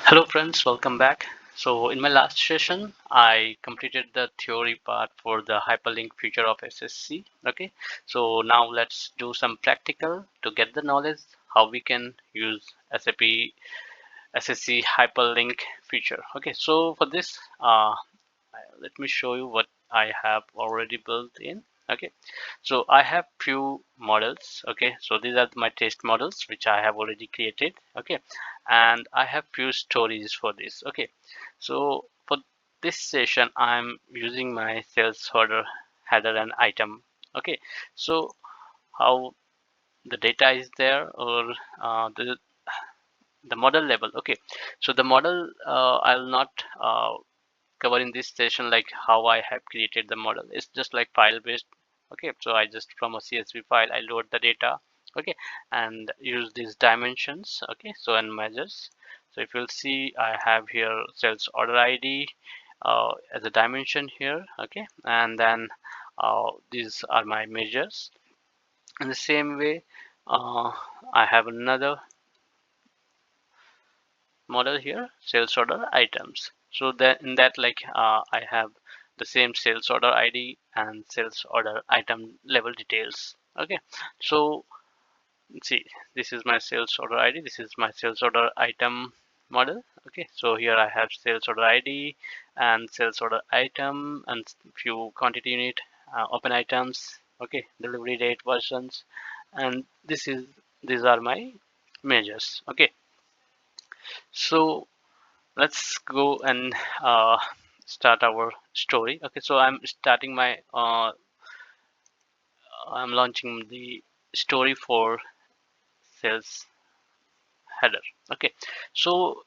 Hello friends, welcome back. So in my last session, I completed the theory part for the hyperlink feature of SSC. Okay, so now let's do some practical to get the knowledge how we can use SAP SSC hyperlink feature. Okay, so for this, let me show you what I have already built in. Okay, so I have few models. Okay, so these are my test models which I have already created. Okay, and I have few stories for this. Okay, so for this session I'm using my sales order header and item. Okay, so how the data is there, or the model level. Okay, so the model I'll not cover in this session, like how I have created the model. It's just like file based. Okay, so I just from a CSV file I load the data. Okay, and use these dimensions. Okay, so and measures. So if you'll see, I have here sales order ID as a dimension here. Okay, and then these are my measures. In the same way, I have another model here, sales order items. So that in that, like I have the same sales order ID and sales order item level details. Okay, so see, this is my sales order ID, this is my sales order item model. Okay, so here I have sales order ID and sales order item and few quantity unit, open items. Okay, delivery date, versions, and these are my measures. Okay, so let's go and uh, start our story. Okay, so I'm launching the story for sales header. Okay, so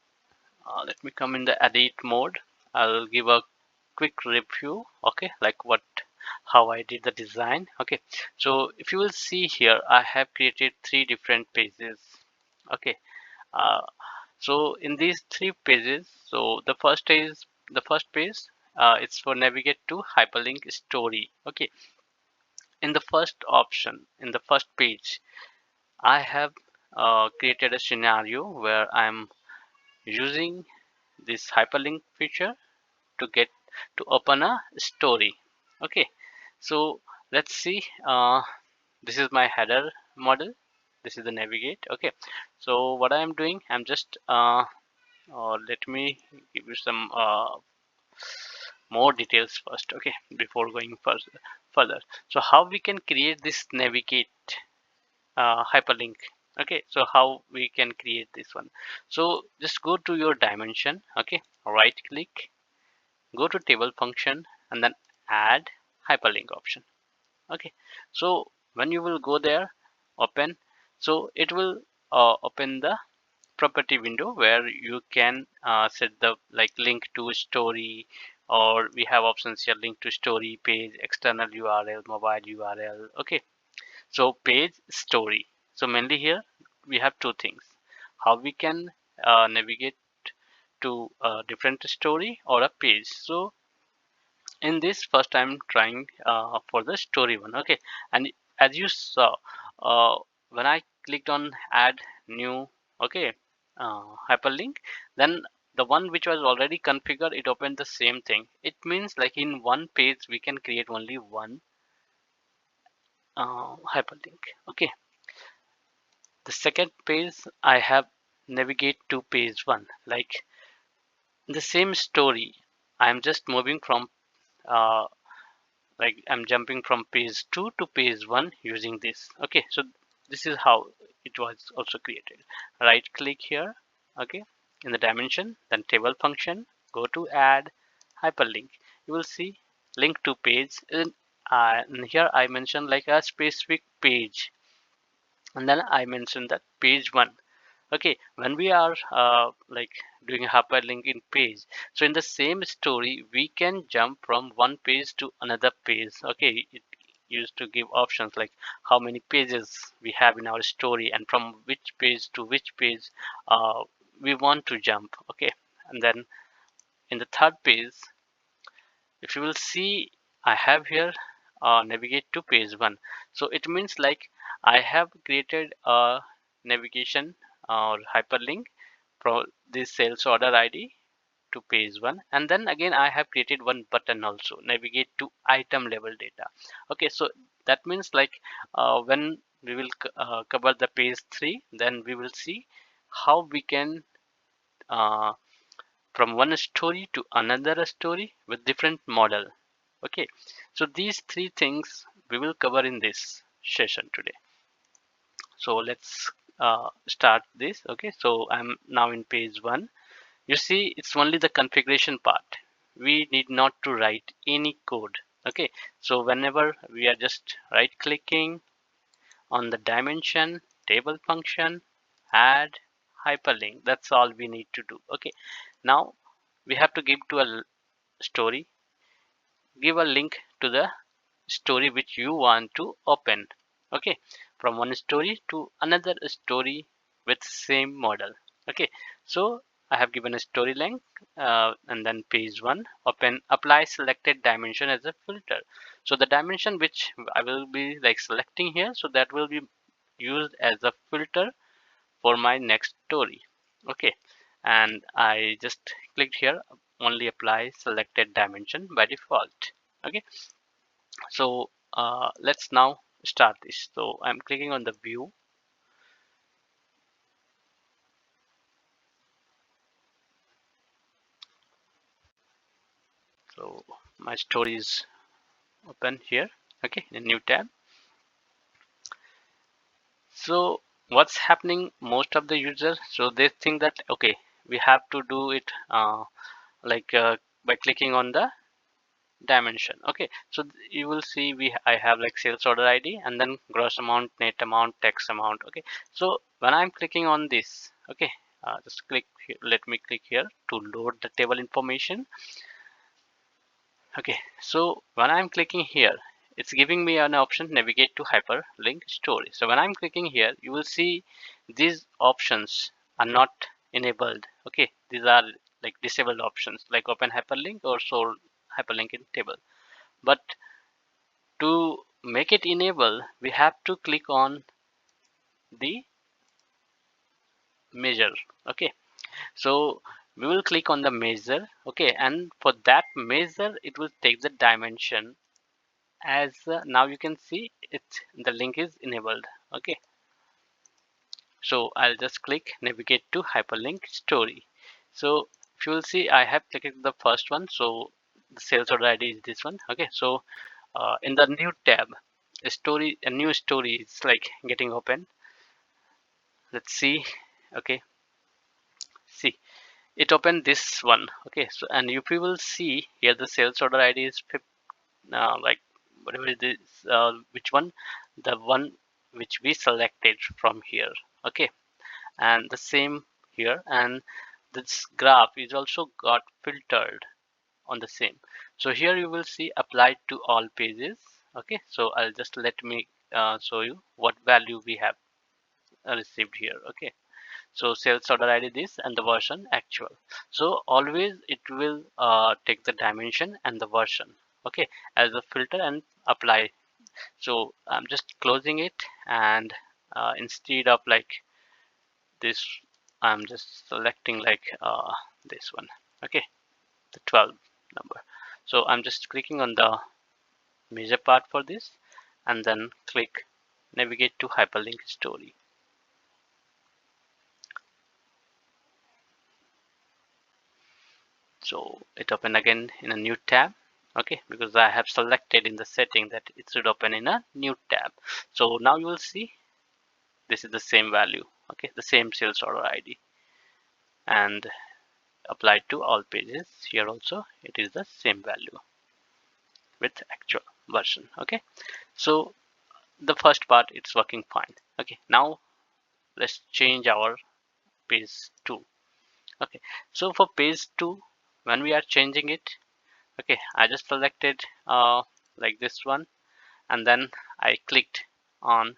let me come in the edit mode. I'll give a quick review. Okay, like what how I did the design. Okay, so if you will see here, I have created three different pages. Okay, uh, so in these three pages, so the first page, it's for navigate to hyperlink story. Okay, in the first option, in the first page, I have created a scenario where I'm using this hyperlink feature to get to open a story. Okay, so let's see. This is my header model, this is the navigate. Okay, so what I'm doing, I'm just let me give you some more details first. Okay, before going further, so how we can create this navigate hyperlink. Okay, so how we can create this one, so just go to your dimension. Okay, right click, go to table function, and then add hyperlink option. Okay, so when you will go there, open, so it will open the property window where you can set the like link to story, or we have options here, link to story, page, external URL, mobile URL. Okay, so page, story. So mainly here we have two things, how we can navigate to a different story or a page. So in this first I'm trying for the story one. Okay, and as you saw, uh, when I clicked on add new, okay, hyperlink, then the one which was already configured, it opened the same thing. It means like in one page we can create only one hyperlink. Okay, the second page I have navigate to page one, like in the same story I'm just moving from uh, like I'm jumping from page 2 to page 1 using this. Okay, so this is how it was also created. Right click here. Okay, in the dimension, then table function, go to add hyperlink. You will see link to page, and here I mentioned like a specific page, and then I mentioned that page 1. Okay, when we are like doing hyperlink in page, so in the same story we can jump from one page to another page. Okay, it used to give options like how many pages we have in our story and from which page to which page uh, we want to jump. Okay, and then in the third page, if you will see, I have here navigate to page 1. So it means like I have created a navigation or hyperlink from this sales order ID to page 1, and then again I have created one button also, navigate to item level data. Okay, so that means like when we will cover the page 3, then we will see how we can uh, from one story to another story with different model. Okay, so these three things we will cover in this session today. So let's start this. Okay, so I'm now in page 1. You see, it's only the configuration part. We need not to write any code. Okay, so whenever we are just right clicking on the dimension table function, add hyperlink, that's all we need to do. Okay, now we have to give to a story, give a link to the story which you want to open. Okay, from one story to another story with same model. Okay, so I have given a story link, and then page 1, open, apply selected dimension as a filter. So the dimension which I will be like selecting here, so that will be used as a filter for my next story. Okay, and I just clicked here, only apply selected dimension by default. Okay, so let's now start this. So I'm clicking on the view. So my story is open here. Okay, in a new tab. So what's happening, most of the users, so they think that okay, we have to do it like by clicking on the dimension. Okay, so you will see I have like sales order ID and then gross amount, net amount, tax amount. Okay, so when I'm clicking on this, okay, just click here, let me click here to load the table information. Okay, so when I'm clicking here, it's giving me an option, navigate to hyperlink story. So when I'm clicking here, you will see these options are not enabled. Okay, these are like disabled options like open hyperlink or show hyperlink in table. But to make it enable, we have to click on the measure. Okay, so we will click on the measure. Okay, and for that measure, it will take the dimension as now you can see it, the link is enabled. Okay, so I'll just click navigate to hyperlink story. So if you will see, I have clicked the first one, so the sales order ID is this one. Okay, so in the new tab, a new story is like getting open. Let's see. Okay, see, it opened this one. Okay, so and if you will see here, the sales order ID is like whatever it is, which one, the one which we selected from here. Okay, and the same here, and this graph is also got filtered on the same. So here you will see applied to all pages. Okay, so I'll just let me show you what value we have received here. Okay, so sales order ID this and the version actual. So always it will take the dimension and the version, okay, as a filter and apply. So I'm just closing it, and instead of like this, I'm just selecting like this one. Okay, the 12 number. So I'm just clicking on the measure part for this, and then click navigate to hyperlink story. So it open again in a new tab. Okay, because I have selected in the setting that it should open in a new tab. So now you will see this is the same value. Okay, the same sales order ID, and applied to all pages. Here also it is the same value with actual version. Okay, so the first part it's working fine. Okay, now let's change our page 2. Okay, so for page 2, when we are changing it, okay, I just selected like this one, and then I clicked on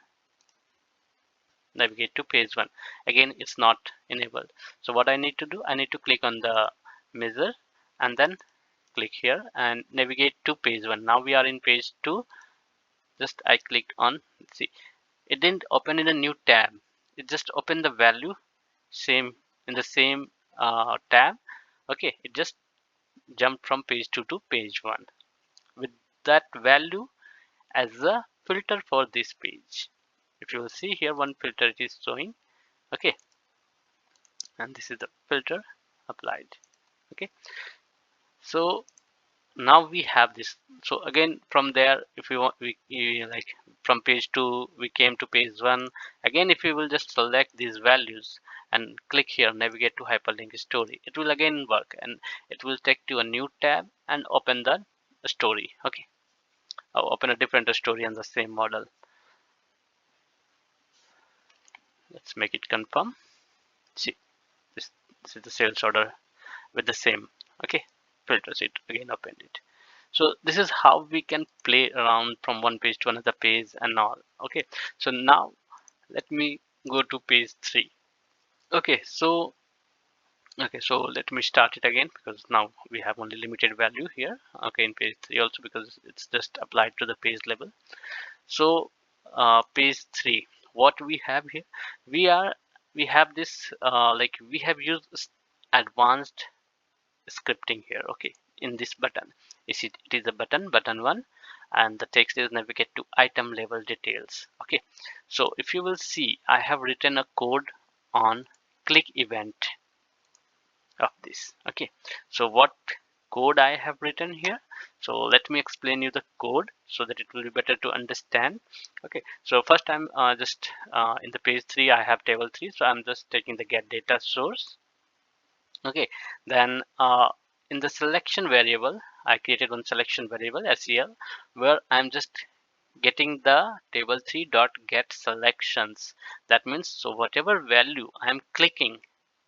navigate to page 1. Again, it's not enabled. So what I need to do, I need to click on the measure and then click here and navigate to page 1. Now we are in page 2. Just I clicked on, see, it didn't open in a new tab. It just opened the value same in the same tab. Okay, it just jumped from page 2 to page 1 with that value as a filter for this page. If you will see here, one filter it is showing. Okay, and this is the filter applied. Okay, so now we have this. So again, from there, if we want, like from page 2 we came to page 1. Again, if we will just select these values and click here, navigate to hyperlink story, it will again work, and it will take to a new tab and open the story. Okay, I'll open a different story on the same model. Let's make it confirm. See, this is the sales order with the same. Okay, filters it again, opened it. So this is how we can play around from one page to another page and all. Okay, so now let me go to page 3. Okay, so let me start it again, because now we have only limited value here. Okay, in page 3 also, because it's just applied to the page level. So page 3, what we have here, we have this like we have used advanced scripting here. Okay, in this button, it is a button 1, and the text is navigate to item level details. Okay, so if you will see, I have written a code on click event of this. Okay, so what code I have written here, so let me explain you the code so that it will be better to understand. Okay, so first I'm just in the page 3 I have table 3, so I'm just taking the get data source. Okay, then in the selection variable, I created one selection variable SEL, where I'm just getting the table 3 dot get selections. That means, so whatever value I'm clicking,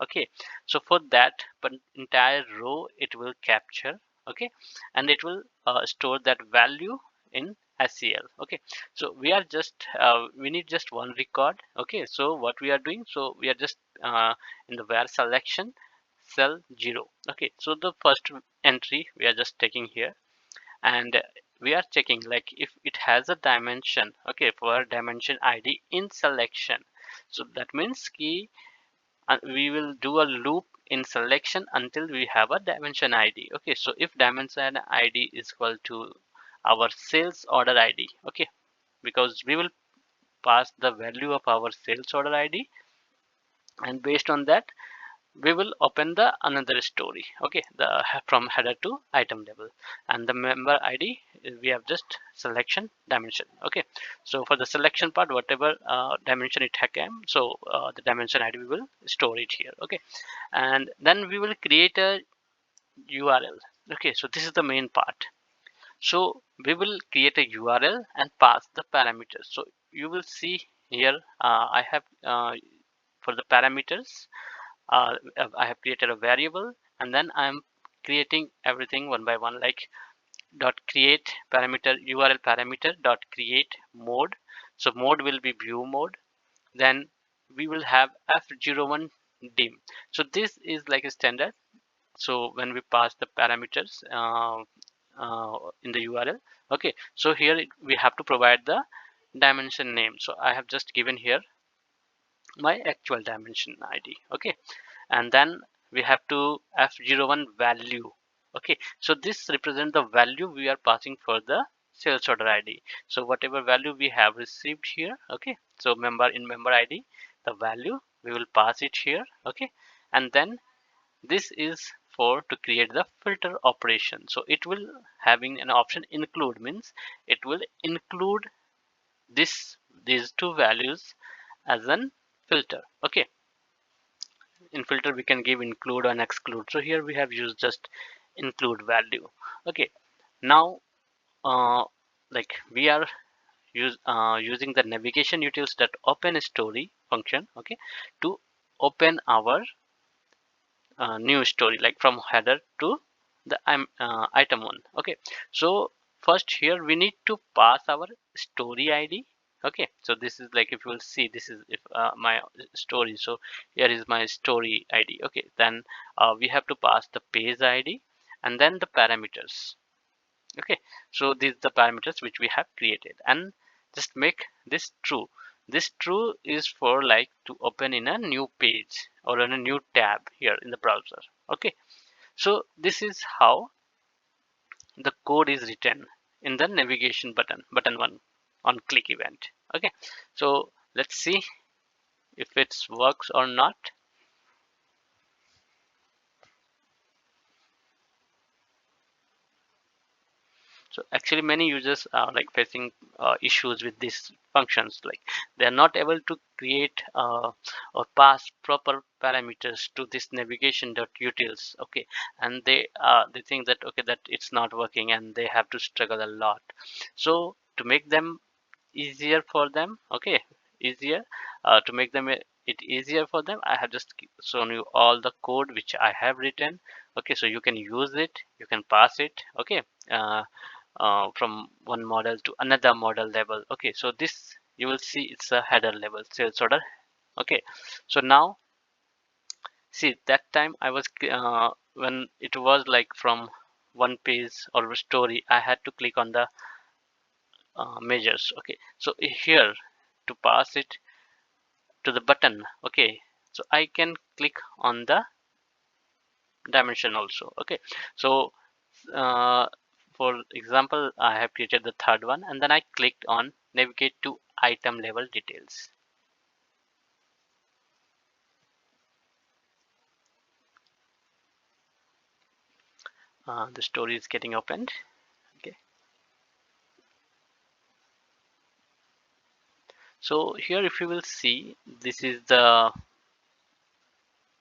okay, so for that but entire row it will capture. Okay, and it will store that value in SEL. Okay, so we need just one record. Okay, so what we are doing, so we are just in the where selection cell 0. Okay, so the first entry we are just taking here, and we are checking like if it has a dimension. Okay, for dimension ID in selection, so that means key we will do a loop in selection until we have a dimension ID. Okay, so if dimension ID is equal to our sales order ID, okay, because we will pass the value of our sales order ID, and based on that we will open the another story. Okay, the from header to item level, and the member ID we have just selection dimension. Okay, so for the selection part, whatever dimension it came, so the dimension ID we will store it here. Okay, and then we will create a URL. Okay, so this is the main part. So we will create a URL and pass the parameters. So you will see here, I have for the parameters, I have created a variable, and then I'm creating everything one by one, like dot create parameter URL parameter dot create mode. So mode will be view mode. Then we will have f01 dim. So this is like a standard. So when we pass the parameters in the URL, okay, so here we have to provide the dimension name. So I have just given here my actual dimension ID. Okay, and then we have to f01 value. Okay, so this represents the value we are passing for the sales order ID. So whatever value we have received here, okay, so member ID, the value we will pass it here. Okay, and then this is for to create the filter operation. So it will having an option include, means it will include these two values as an filter. Okay, in filter we can give include and exclude, so here we have used just include value. Okay, now like we are using the navigation utils that open story function, okay, to open our new story, like from header to the item 1. Okay, so first here we need to pass our story ID. Okay, so this is like, if you will see, this is if my story, so here is my story ID. Okay, then we have to pass the page ID and then the parameters. Okay, so these are the parameters which we have created, and just make this true. This true is for like to open in a new page or in a new tab here in the browser. Okay, so this is how the code is written in the navigation button one on click event. Okay, so let's see if it works or not. So actually many users are like facing issues with these functions, like they are not able to create or pass proper parameters to this navigation.utils. Okay, and they think that okay that it's not working and they have to struggle a lot. So to make them easier for them, okay, easier to make them it easier for them, I have just shown you all the code which I have written. Okay, so you can use it, you can pass it. Okay, uh, from one model to another model level. Okay, so this you will see it's a header level sales order. Okay, so now see that time I was when it was like from one page or story, I had to click on the measures. Okay, so here to pass it to the button. Okay, so I can click on the dimension also. Okay, so uh, for example I have created the third one and then I clicked on navigate to item level details. The story is getting opened. Okay, so here if you will see, this is the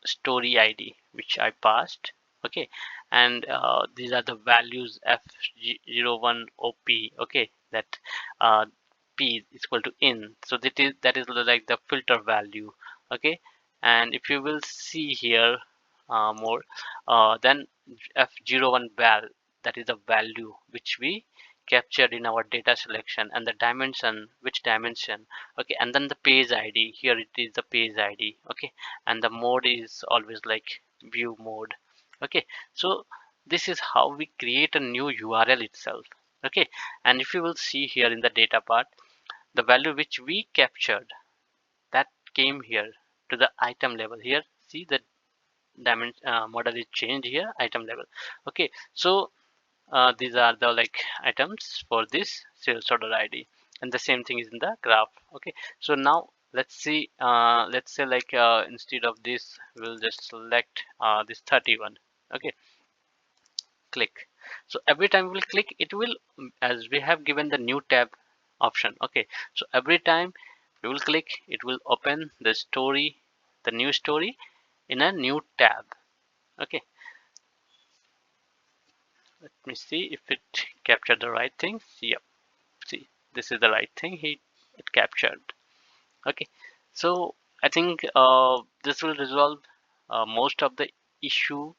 story ID which I passed. Okay, and these are the values F01OP. Okay, that uh, P is equal to in, so that is like the filter value. Okay, and if you will see here more, then F01 val, that is the value which we captured in our data selection, and the dimension, which dimension. Okay, and then the page ID, here it is the page ID. Okay, and the mode is always like view mode. Okay, so this is how we create a new URL itself. Okay, and if you will see here in the data part, the value which we captured, that came here to the item level. Here see the dimension model is changed here, item level. Okay, so these are the like items for this sales order ID, and the same thing is in the graph. Okay, so now let's see, let's say like instead of this we'll just select this 31. Okay, click. So every time we'll click, it will, as we have given the new tab option. Okay, so every time we will click, it will open the story, the new story in a new tab. Okay, let me see if it captured the right thing. Yep, see, this is the right thing it captured. Okay, so I think this will resolve most of the issue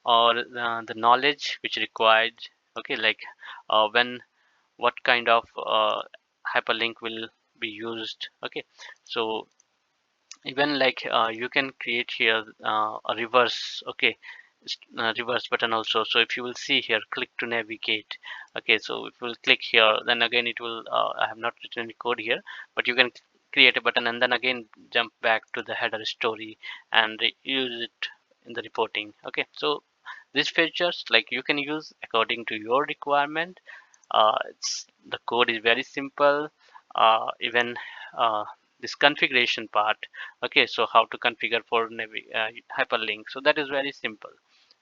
or the knowledge which required. Okay, like when what kind of hyperlink will be used. Okay, so even like you can create here a reverse. Okay, reverse button also. So if you will see here, click to navigate. Okay, so if you will click here, then again it will I have not written any code here, but you can create a button and then again jump back to the header story and use it in the reporting. Okay, so these features like you can use according to your requirement. The code is very simple. Even uh, this configuration part. Okay, so how to configure for hyperlink, so that is very simple.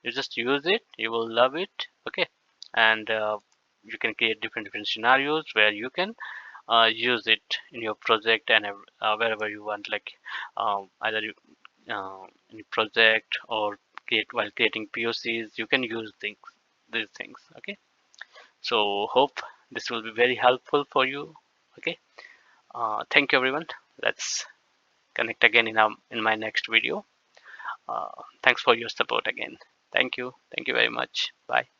You just use it, you will love it. Okay, and you can create different scenarios where you can use it in your project and wherever you want, like either you in project or create while creating POCs, you can use these things. Okay, so hope this will be very helpful for you. Okay, thank you everyone. Let's connect again in my next video. Thanks for your support again. Thank you very much. Bye.